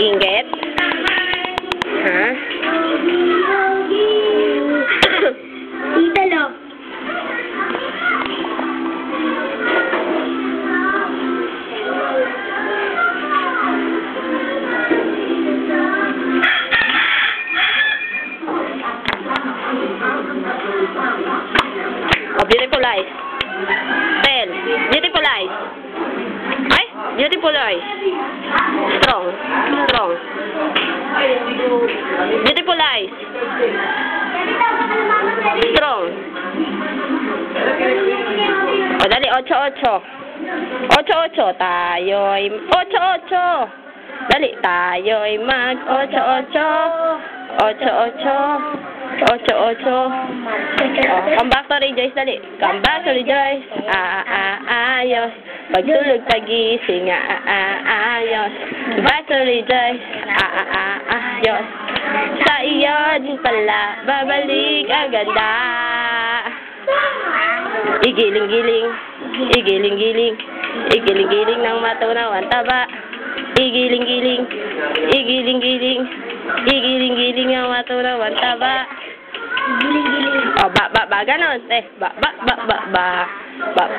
Inggit? Ha? Italo. Oh, beautiful eyes. Ten. Beautiful eyes. Ay, beautiful eyes. Strong. Strong. Beautiful eyes. Strong. O, dali. 8-8. 8-8. Tayo'y 8-8. Dali. Tayo'y mag 8-8. 8-8. 8-8. Oh, come back to Rejoice, dali. Come back to Rejoice. Ayos. Pagtulog, pagising, ayos. Back to Rejoice. Ayos. Sa iyo din pala, babalik ang ganda. Igiling-giling. Igiling-giling. Igiling-giling ng matunaw ang taba. Igiling-giling. Igiling-giling. Igiling-giling ng matunaw ang taba. Oh, ganon. Ba. Wak.